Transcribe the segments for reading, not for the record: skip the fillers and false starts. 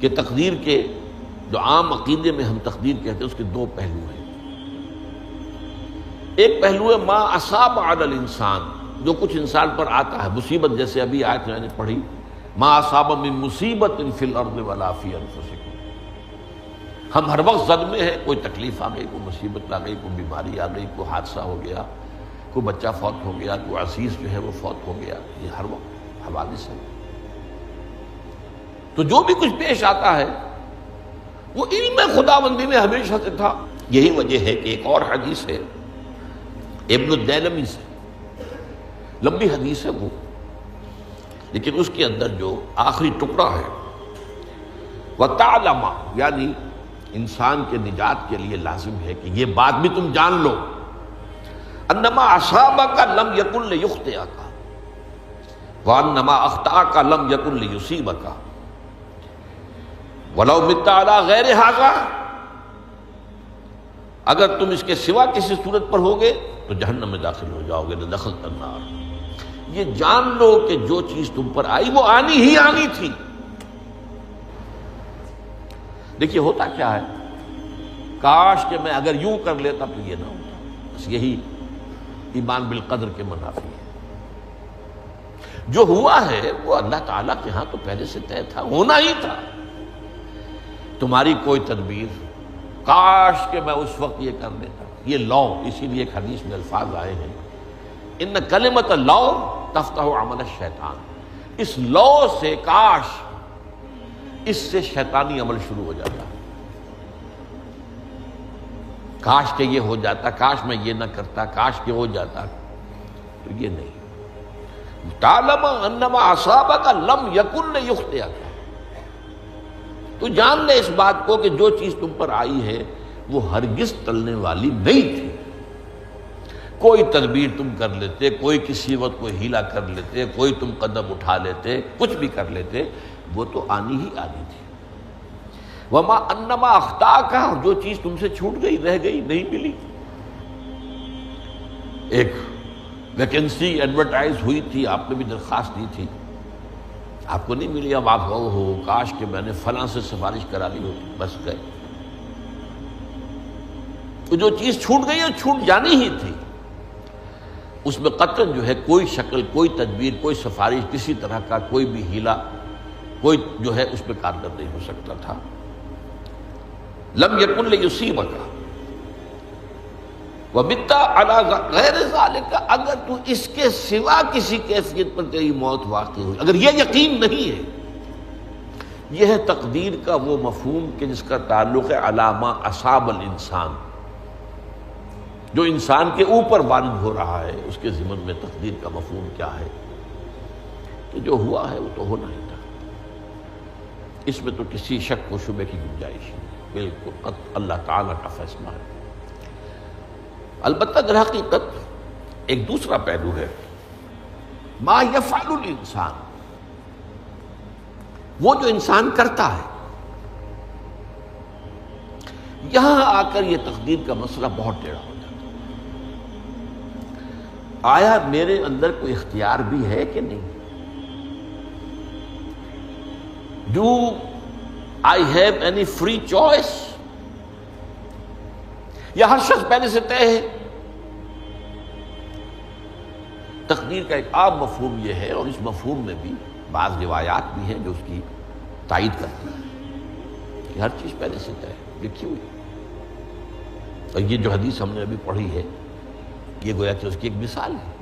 کہ تقدیر کے جو عام عقیدے میں ہم تقدیر کہتے ہیں اس کے دو پہلو ہیں۔ ایک پہلو ہے ما اصاب علی الانسان، جو کچھ انسان پر آتا ہے مصیبت، جیسے ابھی آیت میں نے پڑھی ما اصاب من مصیبت فی الارض ولا فی انفسکم۔ ہم ہر وقت زد میں ہیں، کوئی تکلیف آ گئی، کوئی مصیبت آ گئی، کوئی بیماری آ گئی، کوئی حادثہ ہو گیا، کوئی بچہ فوت ہو گیا، کوئی عزیز جو ہے وہ فوت ہو گیا، یہ ہر وقت حوادث ہے۔ تو جو بھی کچھ پیش آتا ہے وہ علم خداوندی میں ہمیشہ سے تھا۔ یہی وجہ ہے کہ ایک اور حدیث ہے ابن الدیلمی سے، لمبی حدیث ہے وہ، لیکن اس کے اندر جو آخری ٹکڑا ہے وَتَعْلَمَ، یعنی انسان کے نجات کے لیے لازم ہے کہ یہ بات بھی تم جان لو انما اصابک لم یکن لیخطئک وانما اخطأک لم یکن لیصیبک ولو مت علی غیر ھذا، اگر تم اس کے سوا کسی صورت پر ہوگے تو جہنم میں داخل ہو جاؤ گے، دخلت النار۔ یہ جان لو کہ جو چیز تم پر آئی وہ آنی ہی آنی تھی۔ دیکھیے ہوتا کیا ہے، کاش کہ میں اگر یوں کر لیتا تو یہ نہ ہوتا، بس یہی ایمان بالقدر کے منافی ہے۔ جو ہوا ہے وہ اللہ تعالیٰ کے ہاں تو پہلے سے طے تھا، ہونا ہی تھا۔ تمہاری کوئی تدبیر، کاش کہ میں اس وقت یہ کر لیتا، یہ لو، اسی لیے ایک حدیث میں الفاظ آئے ہیں ان کلمۃ لو تفتح عمل الشیطان، اس لو سے، کاش، اس سے شیطانی عمل شروع ہو جاتا، کاش کہ یہ ہو جاتا، کاش میں یہ نہ کرتا، کاش کہ ہو جاتا، تو یہ نہیں۔ تعلم انما اصابک لم یکن لیخطئک، تو جان لے اس بات کو کہ جو چیز تم پر آئی ہے وہ ہرگز ٹلنے والی نہیں تھی۔ کوئی تدبیر تم کر لیتے، کوئی کسی وقت کوئی ہیلا کر لیتے، کوئی تم قدم اٹھا لیتے، کچھ بھی کر لیتے، وہ تو آنی ہی آنی تھی۔ وما انما اخطاک، اور جو چیز تم سے چھوٹ گئی، رہ گئی، نہیں ملی۔ ایک ویکنسی ایڈورٹائز ہوئی تھی، آپ نے بھی درخواست دی تھی، آپ کو نہیں ملی، اب آپ ہو کاش کہ میں نے فلاں سے سفارش کرا لی ہوتی، بس گئے۔ تو جو چیز چھوٹ گئی وہ چھوٹ جانی ہی تھی، اس میں قطعاً جو ہے کوئی شکل، کوئی تدبیر، کوئی سفارش، کسی طرح کا کوئی بھی ہیلا، کوئی جو ہے اس پہ کارگر نہیں ہو سکتا تھا۔ لم یکن لیصیبک ومت علی غیر ذالک، اگر تو اس کے سوا کسی کیفیت پر تیری موت واقع ہوئی، اگر یہ یقین نہیں ہے، یہ ہے تقدیر کا وہ مفہوم کہ جس کا تعلق ہے علی ما اصاب الانسان، جو انسان کے اوپر وارد ہو رہا ہے، اس کے ضمن میں تقدیر کا مفہوم کیا ہے کہ جو ہوا ہے وہ تو ہونا ہی تھا، اس میں تو کسی شک و شبے کی گنجائش نہیں، بالکل قطع اللہ تعالیٰ کا فیصلہ ہے۔ البتہ در حقیقت ایک دوسرا پہلو ہے، ما یفعل الانسان، وہ جو انسان کرتا ہے۔ یہاں آ کر یہ تقدیر کا مسئلہ بہت ٹیڑھا ہو جاتا ہے۔ آیا میرے اندر کوئی اختیار بھی ہے کہ نہیں؟ Do I have any free choice؟ یا ہر شخص پہلے سے طے ہے؟ تقدیر کا ایک عام مفہوم یہ ہے، اور اس مفہوم میں بھی بعض روایات بھی ہیں جو اس کی تائید کرتی ہیں کہ ہر چیز پہلے سے طے ہے، لکھی ہوئی۔ اور یہ جو حدیث ہم نے ابھی پڑھی ہے، یہ گویا کہ اس کی ایک مثال ہے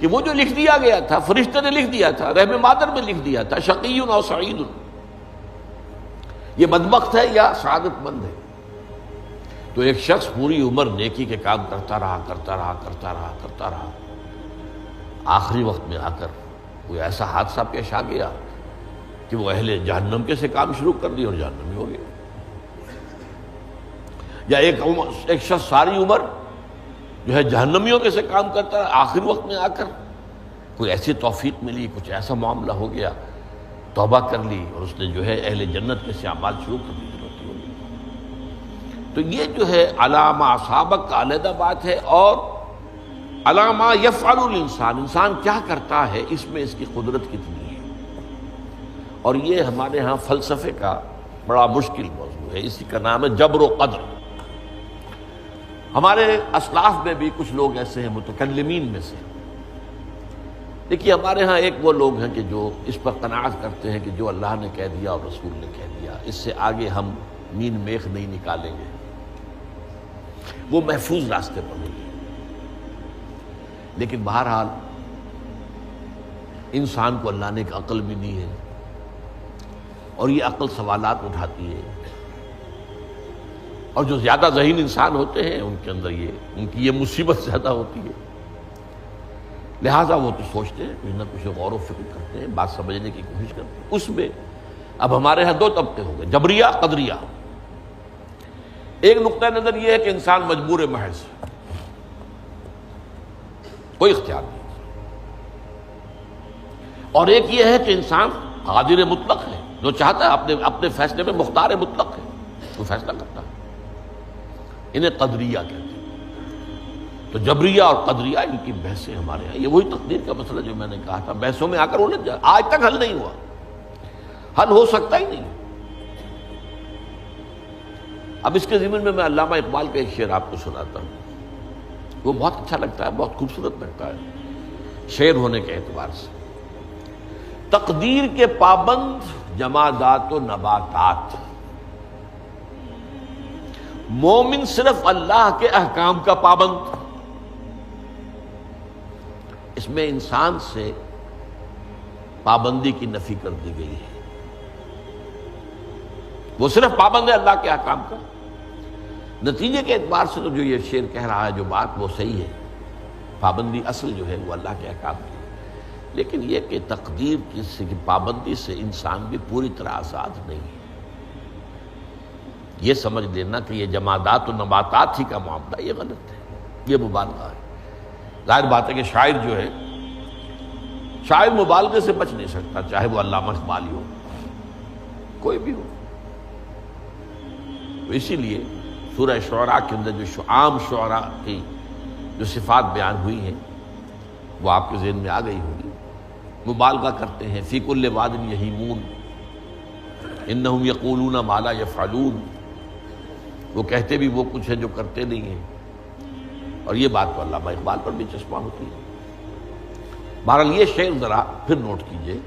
کہ وہ جو لکھ دیا گیا تھا، فرشتے نے لکھ دیا تھا، رحم مادر میں لکھ دیا تھا، شقی او سعید، یہ بدبخت ہے یا سعادت مند ہے۔ تو ایک شخص پوری عمر نیکی کے کام کرتا رہا، آخری وقت میں آ کر کوئی ایسا حادثہ پیش آ گیا کہ وہ اہل جہنم کے سے کام شروع کر دی اور جہنمی ہو گیا۔ یا ایک شخص ساری عمر جو ہے جہنمیوں کے سے کام کرتا ہے، آخری وقت میں آ کر کوئی ایسی توفیق ملی، کچھ ایسا معاملہ ہو گیا، توبہ کر لی اور اس نے جو ہے اہل جنت کے سے اعمال شروع کر دی۔ تو یہ جو ہے علامہ اصابک کا علیحدہ بات ہے، اور علامہ یفعل الانسان، انسان کیا کرتا ہے، اس میں اس کی قدرت کتنی ہے، اور یہ ہمارے ہاں فلسفے کا بڑا مشکل موضوع ہے، اسی کا نام ہے جبر و قدر۔ ہمارے اسلاف میں بھی کچھ لوگ ایسے ہیں متکلمین میں سے، دیکھیے ہمارے ہاں ایک وہ لوگ ہیں کہ جو اس پر قناعت کرتے ہیں کہ جو اللہ نے کہہ دیا اور رسول نے کہہ دیا، اس سے آگے ہم مین میخ نہیں نکالیں گے، وہ محفوظ راستے پر نہیں۔ لیکن بہرحال انسان کو اللہ نے ایک عقل بھی دی ہے، اور یہ عقل سوالات اٹھاتی ہے، اور جو زیادہ ذہین انسان ہوتے ہیں ان کے اندر ان کی یہ مصیبت زیادہ ہوتی ہے، لہٰذا وہ تو سوچتے ہیں، کچھ نہ کچھ غور و فکر کرتے ہیں، بات سمجھنے کی کوشش کرتے ہیں۔ اس میں اب ہمارے ہاں دو طبقے ہو گئے، جبریہ قدریہ۔ ایک نقطہ نظر یہ ہے کہ انسان مجبور محض، کوئی اختیار نہیں، اور ایک یہ ہے کہ انسان قادر مطلق ہے، جو چاہتا ہے اپنے فیصلے میں مختار مطلق ہے، وہ فیصلہ کرتا ہے۔ انہیں قدریہ کہتے ہیں۔ تو جبریہ اور قدریہ ان کی بحثیں ہمارے یہاں، یہ وہی تقدیر کا مسئلہ جو میں نے کہا تھا، بحثوں میں آ کر الجھ جائے، آج تک حل نہیں ہوا، حل ہو سکتا ہی نہیں۔ اب اس کے ضمن میں علامہ اقبال کا ایک شعر آپ کو سناتا ہوں، وہ بہت اچھا لگتا ہے، بہت خوبصورت لگتا ہے شعر ہونے کے اعتبار سے۔ تقدیر کے پابند جمادات و نباتات، مومن صرف اللہ کے احکام کا پابند۔ اس میں انسان سے پابندی کی نفی کر دی گئی ہے، وہ صرف پابند ہے اللہ کے احکام کا۔ نتیجے کے اعتبار سے تو جو یہ شعر کہہ رہا ہے، جو بات وہ صحیح ہے، پابندی اصل جو ہے وہ اللہ کے احکام کی، لیکن یہ کہ تقدیر کی پابندی سے انسان بھی پوری طرح آزاد نہیں ہے۔ یہ سمجھ لینا کہ یہ جمادات و نباتات ہی کا معاملہ، یہ غلط ہے، یہ مبالغہ ہے۔ ظاہر بات ہے کہ شاعر جو ہے، شاعر مبالغے سے بچ نہیں سکتا، چاہے وہ علامہ اقبالی ہو، کوئی بھی ہو۔ تو اسی لیے سورہ شعراء کے اندر جو عام شعراء کی جو صفات بیان ہوئی ہیں وہ آپ کے ذہن میں آ گئی ہوگی۔ مبالغہ کرتے ہیں، فی کل واد یہیمون انہم یقولون ما لا یفعلون، وہ کہتے بھی وہ کچھ ہے جو کرتے نہیں ہیں، اور یہ بات تو علامہ اقبال پر بھی چشمہ ہوتی ہے۔ بہرحال یہ شعر ذرا پھر نوٹ کیجئے،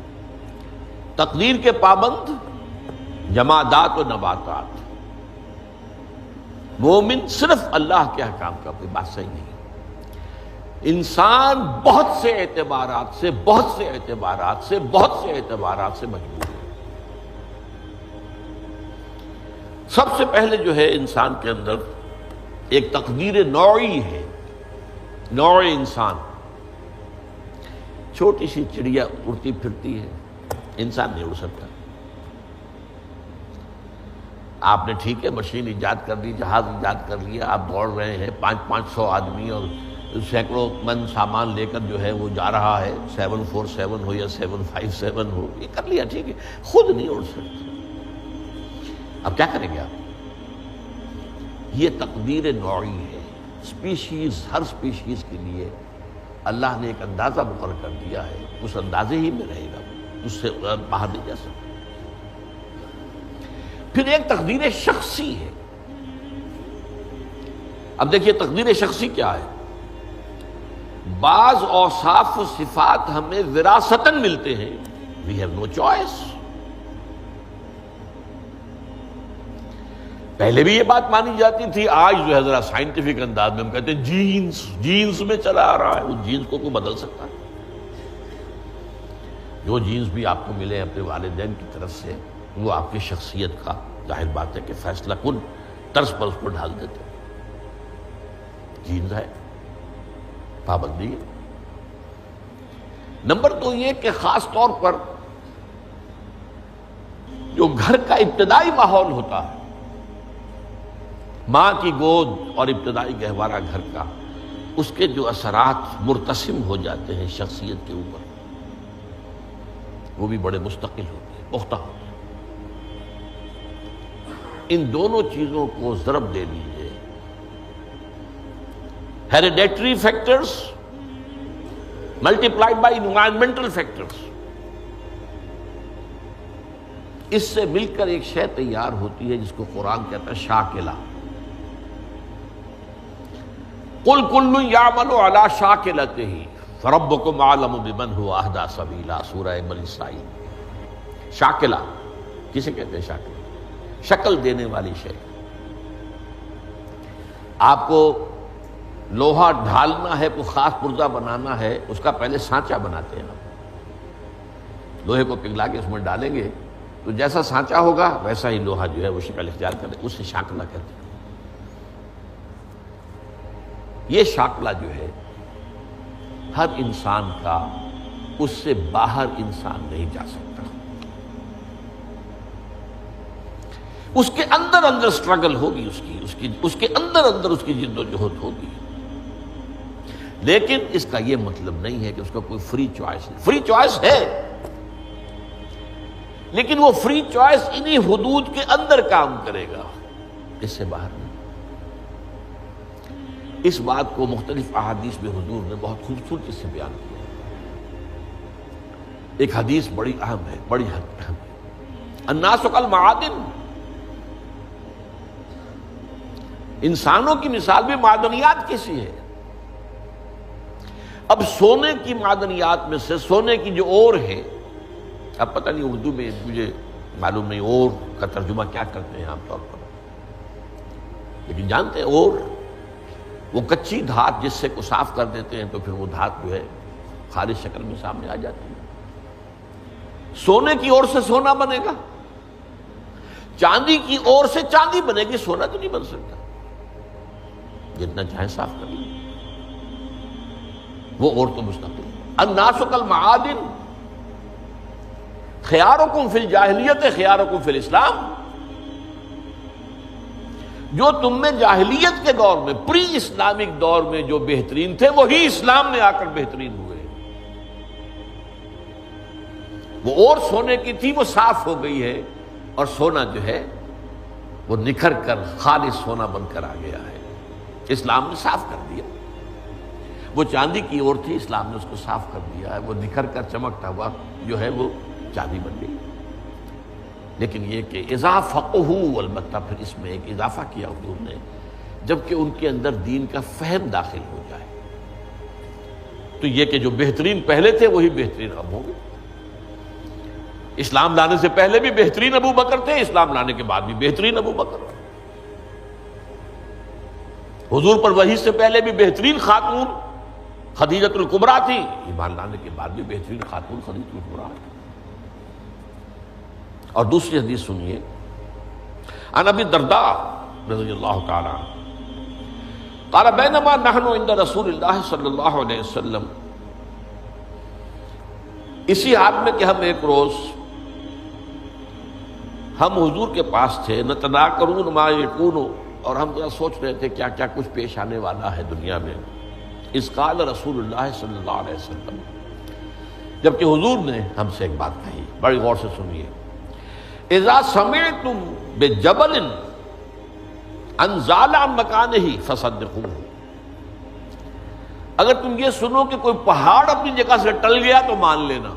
تقدیر کے پابند جمادات و نباتات، مومن صرف اللہ کے احکام کا، کوئی بات صحیح نہیں۔ انسان بہت سے اعتبارات سے مجبور ہے۔ سب سے پہلے جو ہے انسان کے اندر ایک تقدیر نوعی ہے، نوع انسان۔ چھوٹی سی چڑیا اڑتی پھرتی ہے، انسان نہیں اڑ سکتا۔ آپ نے ٹھیک ہے مشین ایجاد کر دی، جہاز ایجاد کر لیا، آپ دوڑ رہے ہیں، 500 آدمی اور سینکڑوں من سامان لے کر جو ہے وہ جا رہا ہے، 747 ہو یا 757 ہو، یہ کر لیا ٹھیک ہے، خود نہیں اڑ سکتا۔ اب کیا کریں گے آپ؟ یہ تقدیر نوعی ہے، سپیشیز، ہر سپیشیز کے لیے اللہ نے ایک اندازہ مقرر کر دیا ہے، اس اندازے ہی میں رہے گا، اس سے باہر نہیں جا سکتا۔ پھر ایک تقدیر شخصی ہے۔ اب دیکھیے تقدیر شخصی کیا ہے؟ بعض اوصاف و صفات ہمیں وراثتاً ملتے ہیں، we have no choice۔ پہلے بھی یہ بات مانی جاتی تھی، آج جو ہے ذرا سائنٹیفک انداز میں ہم کہتے ہیں جینز میں چلا آ رہا ہے، وہ جینز کو کوئی بدل سکتا ہے؟ جو جینز بھی آپ کو ملے اپنے والدین کی طرف سے، وہ آپ کی شخصیت کا ظاہر بات ہے کہ فیصلہ کن طرز پر اس کو ڈھال دیتے ہیں۔ جینز ہے، پابندی ہے۔ نمبر 2 یہ کہ خاص طور پر جو گھر کا ابتدائی ماحول ہوتا ہے، ماں کی گود اور ابتدائی گہوارہ گھر کا، اس کے جو اثرات مرتسم ہو جاتے ہیں شخصیت کے اوپر، وہ بھی بڑے مستقل ہوتے ہیں، پختہ ہوتے ہیں۔ ان دونوں چیزوں کو ضرب دے لیجئے، hereditary factors multiplied by environmental factors, اس سے مل کر ایک شے تیار ہوتی ہے جس کو قرآن کہتا ہے شاکلہ۔ قل کل یعمل علی شاکلتہ فربکم اعلم بمن هو اہدی سبیلا، سورہ بنی اسرائیل۔ شاکلہ کسے کہتے ہیں؟ شاکلہ شکل دینے والی شے۔ آپ کو لوہا ڈھالنا ہے، کوئی خاص پرزہ بنانا ہے، اس کا پہلے سانچہ بناتے ہیں آپ۔ لوہے کو پگھلا کے اس میں ڈالیں گے تو جیسا سانچہ ہوگا ویسا ہی لوہا جو ہے وہ شکل اختیار کرے، اسے شاکلہ کہتے ہیں۔ یہ شاکلہ جو ہے ہر انسان کا، اس سے باہر انسان نہیں جا سکتا۔ اس کے اندر اندر سٹرگل ہوگی، اس کے اندر اندر اس کی جد و جہد ہوگی، لیکن اس کا یہ مطلب نہیں ہے کہ اس کا کوئی فری چوائس ہے۔ فری چوائس ہے، لیکن وہ فری چوائس انہی حدود کے اندر کام کرے گا، اس سے باہر نہیں۔ اس بات کو مختلف احادیث میں حضور نے بہت خوبصورتی سے بیان کیا۔ ایک حدیث بڑی اہم ہے، بڑی اہم ہے۔ الناس کالمعادن، انسانوں کی مثال بھی معدنیات کی سی ہے۔ اب سونے کی معدنیات میں سے سونے کی جو اور ہے، اب پتہ نہیں اردو میں مجھے معلوم نہیں اور کا ترجمہ کیا کرتے ہیں عام طور پر، لیکن جانتے ہیں اور وہ کچی دھات جس سے کو صاف کر دیتے ہیں تو پھر وہ دھات جو ہے خالص شکل میں سامنے آ جاتی ہے۔ سونے کی اور سے سونا بنے گا، چاندی کی اور سے چاندی بنے گی، سونا تو نہیں بن سکتا، جتنا چاہے صاف کر لیں، وہ اور تو مستقل۔ الناس کالمعادن خیارکم فی الجاہلیت خیارکم فی الاسلام، جو تم میں جاہلیت کے دور میں، پری اسلامک دور میں جو بہترین تھے، وہی اسلام میں آ کر بہترین ہوئے۔ وہ اور سونے کی تھی، وہ صاف ہو گئی ہے، اور سونا جو ہے وہ نکھر کر خالص سونا بن کر آ گیا ہے، اسلام نے صاف کر دیا۔ وہ چاندی کی اور تھی، اسلام نے اس کو صاف کر دیا ہے، وہ نکھر کر چمکتا ہوا جو ہے وہ چاندی بن گئی۔ لیکن یہ کہ اذا فقہوا، البتہ پھر اس میں ایک اضافہ کیا حضور نے، جبکہ ان کے اندر دین کا فہم داخل ہو جائے، تو یہ کہ جو بہترین پہلے تھے وہی بہترین اب ہوں گے۔ اسلام لانے سے پہلے بھی بہترین ابو بکر تھے، اسلام لانے کے بعد بھی بہترین ابو بکر۔ حضور پر وحی سے پہلے بھی بہترین خاتون خدیجۃ الکبریٰ تھی، ایمان لانے کے بعد بھی بہترین خاتون خدیجۃ الکبریٰ۔ اور دوسری حدیث سنیے، عن ابی الدرداء رضی اللہ تعالی عنہ قال بینما نحن عند رسول اللہ صلی اللہ علیہ وسلم، اسی حال میں کہ ہم ایک روز ہم حضور کے پاس تھے، نتذاکرون ما یکون، اور ہم ذرا سوچ رہے تھے کیا کیا کچھ پیش آنے والا ہے دنیا میں۔ اذ قال رسول اللہ صلی اللہ علیہ وسلم، جبکہ حضور نے ہم سے ایک بات کہی، بڑی غور سے سنیے۔ اذا سمعتم بجبل ان زال عن مکانہ فصدقوہ، اگر تم یہ سنو کہ کوئی پہاڑ اپنی جگہ سے ٹل گیا تو مان لینا۔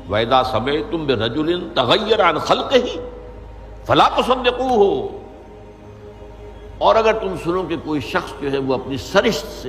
وَإِذَا سَمِعْتُمْ بِرَجُلٍ تَغَيَّرَ عَنْ خَلْقِهِ فَلَا تُصَدِّقُوهُ، اور اگر تم سنو کہ کوئی شخص جو ہے وہ اپنی سرشت سے